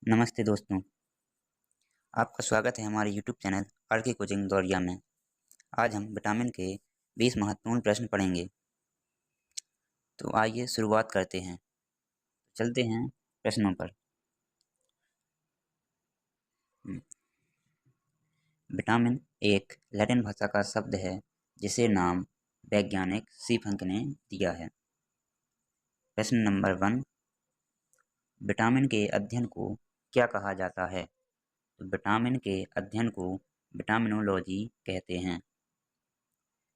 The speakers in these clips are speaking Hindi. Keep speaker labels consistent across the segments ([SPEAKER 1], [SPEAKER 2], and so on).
[SPEAKER 1] नमस्ते दोस्तों, आपका स्वागत है हमारे यूट्यूब चैनल आर के कोचिंग दौरिया में। आज हम विटामिन के 20 महत्वपूर्ण प्रश्न पढ़ेंगे। तो आइए शुरुआत करते हैं। चलते हैं प्रश्नों पर। विटामिन एक लैटिन भाषा का शब्द है जिसे नाम वैज्ञानिक सीफंक ने दिया है। प्रश्न नंबर 1, विटामिन के अध्ययन को क्या कहा जाता है? तो विटामिन के अध्ययन को विटामिनोलॉजी कहते हैं।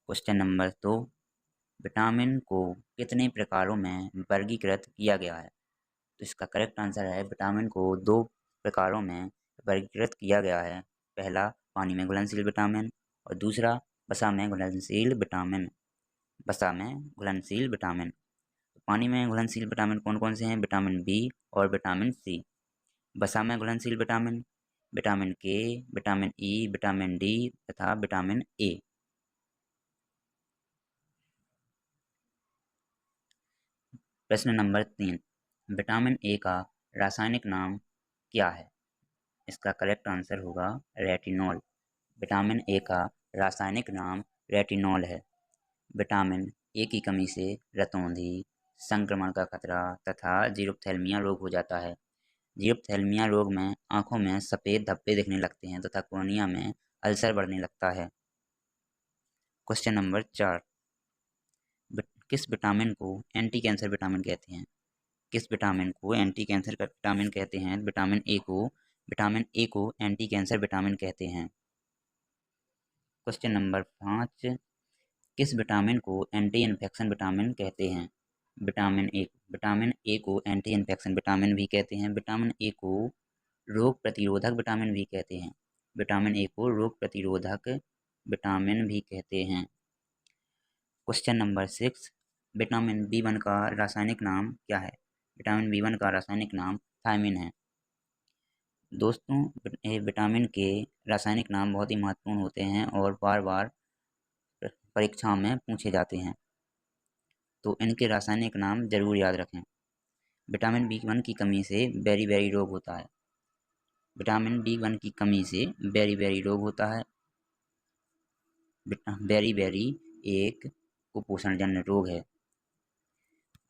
[SPEAKER 1] क्वेश्चन नंबर 2, विटामिन को कितने प्रकारों में वर्गीकृत किया गया है? तो इसका करेक्ट आंसर है विटामिन को 2 प्रकारों में वर्गीकृत किया गया है। पहला पानी में घुलनशील विटामिन और दूसरा वसा में घुलनशील विटामिन। वसा में घुलनशील विटामिन। पानी में घुलनशील विटामिन कौन कौन से हैं? विटामिन बी और विटामिन सी। वसा में घुलनशील विटामिन विटामिन के, विटामिन ई, विटामिन डी तथा विटामिन ए। प्रश्न नंबर 3, विटामिन ए का रासायनिक नाम क्या है? इसका करेक्ट आंसर होगा रेटिनॉल। विटामिन ए का रासायनिक नाम रेटिनॉल है। विटामिन ए की कमी से रतौंधी, संक्रमण का खतरा तथा जीरोप्थेल्मिया रोग हो जाता है। जीरोप्थेल्मिया रोग में आंखों में सफ़ेद धब्बे दिखने लगते हैं तथा कोर्निया में अल्सर बढ़ने लगता है। क्वेश्चन नंबर 4, किस विटामिन को एंटी कैंसर विटामिन कहते हैं? किस विटामिन को एंटी कैंसर का विटामिन कहते हैं? विटामिन ए को एंटी कैंसर विटामिन कहते हैं। क्वेश्चन नंबर 5, किस विटामिन को एंटी इन्फेक्शन विटामिन कहते हैं? विटामिन ए को एंटी इन्फेक्शन विटामिन भी कहते हैं। विटामिन ए को रोग प्रतिरोधक विटामिन भी कहते हैं। विटामिन ए को रोग प्रतिरोधक विटामिन भी कहते हैं। क्वेश्चन नंबर 6, विटामिन बी1 का रासायनिक नाम क्या है? विटामिन बी1 का रासायनिक नाम थायमिन है। दोस्तों, विटामिन के रासायनिक नाम बहुत ही महत्वपूर्ण होते हैं और बार बार परीक्षाओं में पूछे जाते हैं, तो इनके रासायनिक नाम जरूर याद रखें। विटामिन बी1 की कमी से बेरी रोग होता है। विटामिन बी1 की कमी से बेरी रोग होता है। बेरी एक कुपोषणजन्य रोग है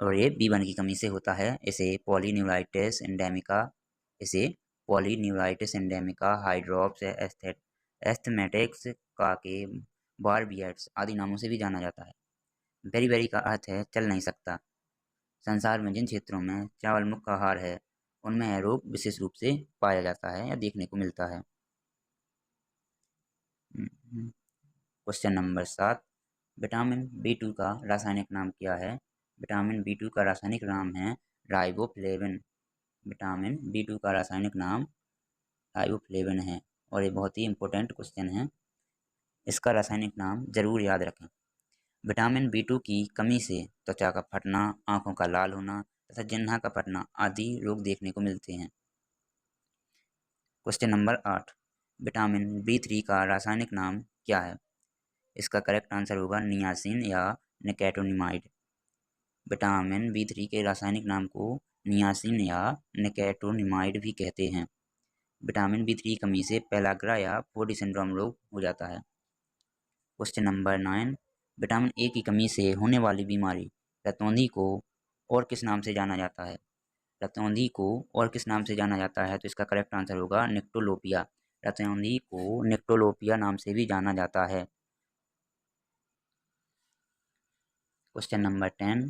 [SPEAKER 1] और ये बी1 की कमी से होता है। इसे पॉलीन्यूराइटिस एंडेमिका, हाइड्रॉप्स, एस्थमेटिक्स, काके, बारबियर्स आदि नामों से भी जाना जाता है। बेरी का अर्थ है चल नहीं सकता। संसार में जिन क्षेत्रों में चावल मुख्य आहार है उनमें यह रोग विशेष रूप से पाया जाता है या देखने को मिलता है। क्वेश्चन नंबर 7, विटामिन बी2 का रासायनिक नाम क्या है? विटामिन बी2 का रासायनिक नाम है राइबोफ्लेविन। विटामिन बी2 का रासायनिक नाम राइबोफ्लेविन है और ये बहुत ही इम्पोर्टेंट क्वेश्चन है। इसका रासायनिक नाम जरूर याद रखें। विटामिन बी2 की कमी से त्वचा का फटना, आंखों का लाल होना तथा जिह्वा का फटना आदि रोग देखने को मिलते हैं। क्वेश्चन नंबर 8, विटामिन बी3 का रासायनिक नाम क्या है? इसका करेक्ट आंसर होगा नियासिन या निकेटोनिमाइड। विटामिन बी3 के रासायनिक नाम को नियासिन या निकेटोनिमाइड भी कहते हैं। विटामिन बी3 की कमी से पेलाग्रा या फोडी सिंड्रोम रोग हो जाता है। क्वेश्चन नंबर 9, विटामिन ए की कमी से होने वाली बीमारी रतौंधी को और किस नाम से जाना जाता है? रतौंधी को और किस नाम से जाना जाता है? तो इसका करेक्ट आंसर होगा निक्टोलोपिया। रतौंधी को निक्टोलोपिया नाम से भी जाना जाता है। क्वेश्चन नंबर 10,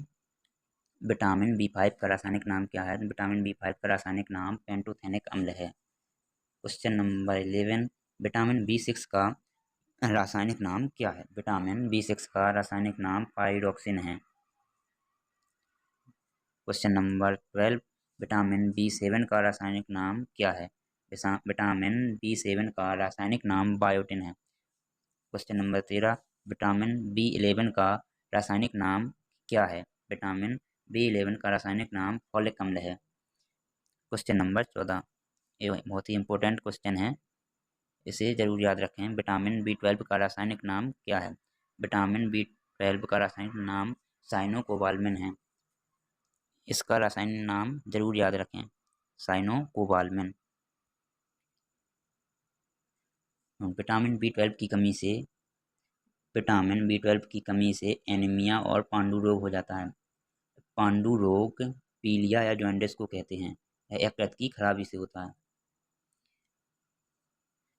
[SPEAKER 1] विटामिन बी5 का रासायनिक नाम क्या है? विटामिन बी5 का रासायनिक नाम पेंटोथेनिक अम्ल है। क्वेश्चन नंबर 11, विटामिन बी6 का रासायनिक नाम क्या है? विटामिन बी6 का रासायनिक नाम पाइरोक्सिन है। क्वेश्चन नंबर 12, विटामिन बी7 का रासायनिक नाम क्या है? विटामिन बी7 का रासायनिक नाम बायोटिन है। क्वेश्चन नंबर 13, विटामिन बी11 का रासायनिक नाम क्या है? विटामिन बी11 का रासायनिक नाम फॉलिक अम्ल है। क्वेश्चन नंबर 14, ये बहुत ही इंपॉर्टेंट क्वेश्चन है, इसे जरूर याद रखें। विटामिन बी12 का रासायनिक नाम क्या है? विटामिन बी12 का रासायनिक नाम साइनोकोबाल्मिन है। इसका रासायनिक नाम जरूर याद रखें, साइनोकोबाल्मिन। विटामिन बी ट्वेल्व की कमी से एनीमिया और पांडु रोग हो जाता है। पांडु रोग पीलिया या जॉन्डिस को कहते हैं। यह यकृत की खराबी से होता है।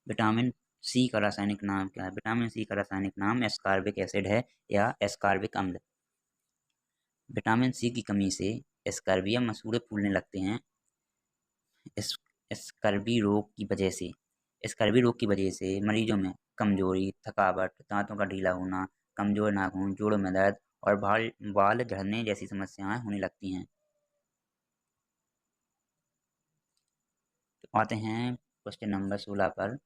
[SPEAKER 1] विटामिन सी का रासायनिक नाम क्या है? विटामिन सी का रासायनिक नाम एस्कॉर्बिक एसिड है या एस्कॉर्बिक अम्ल। विटामिन सी की कमी से स्कर्वी या मसूड़े फूलने लगते हैं। स्कर्वी रोग की वजह से मरीजों में कमजोरी, थकावट, दांतों का ढीला होना, कमजोर नाखून, जोड़ों में दर्द और बाल झड़ने जैसी समस्याएं होने लगती हैं। तो आते हैं क्वेश्चन नंबर 16 पर।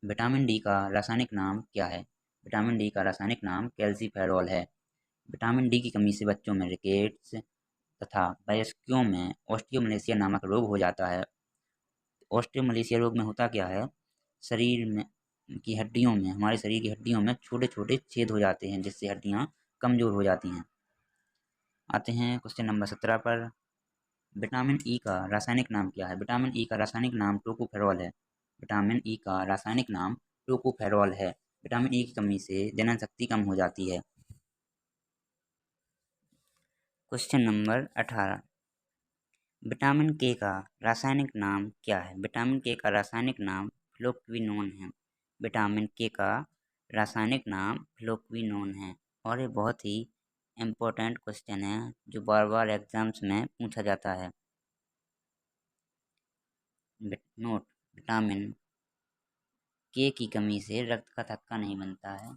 [SPEAKER 1] विटामिन डी का रासायनिक नाम क्या है? विटामिन डी का रासायनिक नाम कैल्सीफेरॉल है। विटामिन डी की कमी से बच्चों में रिकेट्स तथा वयस्कों में ऑस्टियोमलेशिया नामक रोग हो जाता है। ऑस्टियोमलेशिया रोग में होता क्या है? हमारे शरीर की हड्डियों में छोटे छोटे छेद हो जाते हैं, जिससे हड्डियां कमजोर हो जाती हैं। आते हैं क्वेश्चन नंबर 17 पर। विटामिन ई का रासायनिक नाम क्या है? विटामिन ई का रासायनिक नाम टोकोफेरॉल है। विटामिन ई का रासायनिक नाम टोकोफेरॉल है। विटामिन ई की कमी से जनन शक्ति कम हो जाती है। Question number 18। विटामिन के का रासायनिक नाम क्या है? विटामिन के का रासायनिक नाम फ्लोक्विनोन है। विटामिन के का रासायनिक नाम फ्लोक्विनोन है। और ये बहुत ही इम्पोर्टेंट क्वेश्चन है जो बार बार एग्जाम्स में पूछा जाता है। नोट: विटामिन के की कमी से रक्त का थक्का नहीं बनता है।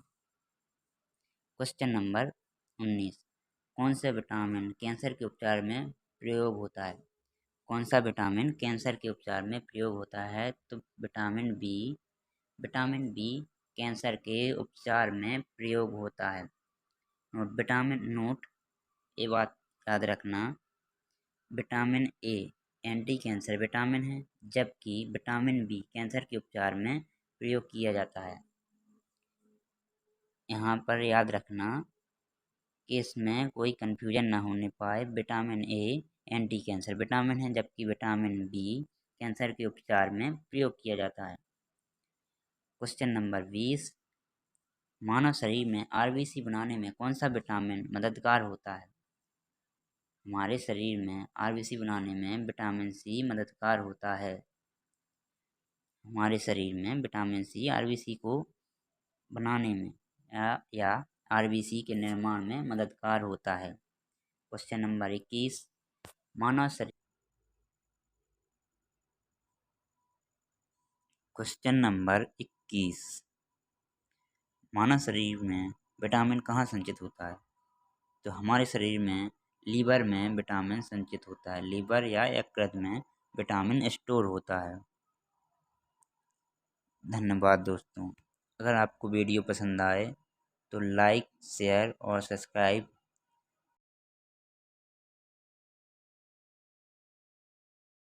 [SPEAKER 1] Question number 19। कौन सा विटामिन कैंसर के उपचार में प्रयोग होता है? कौन सा विटामिन कैंसर के उपचार में प्रयोग होता है? तो vitamin B. Vitamin B cancer के उपचार में प्रयोग होता है। नोट: ये बात याद रखना, vitamin A anti cancer vitamin है, जबकि विटामिन बी कैंसर के उपचार में प्रयोग किया जाता है। यहाँ पर याद रखना कि इसमें कोई कंफ्यूजन ना होने पाए। Vitamin A anti cancer vitamin है, जबकि विटामिन बी कैंसर के उपचार में प्रयोग किया जाता है। Question number 20। मानव शरीर में आरबीसी बनाने में कौन सा विटामिन मददगार होता है? हमारे शरीर में आरबीसी बनाने में विटामिन सी मददगार होता है। हमारे शरीर में विटामिन सी आरबीसी को बनाने में या आरबीसी के निर्माण में मददगार होता है। Question number 21। मानव शरीर क्वेश्चन नंबर 21। मानव शरीर में विटामिन कहाँ संचित होता है? तो हमारे शरीर में लीवर में विटामिन संचित होता है। लीवर या यकृत में विटामिन स्टोर होता है। धन्यवाद दोस्तों। अगर आपको वीडियो पसंद आए तो लाइक, शेयर और सब्सक्राइब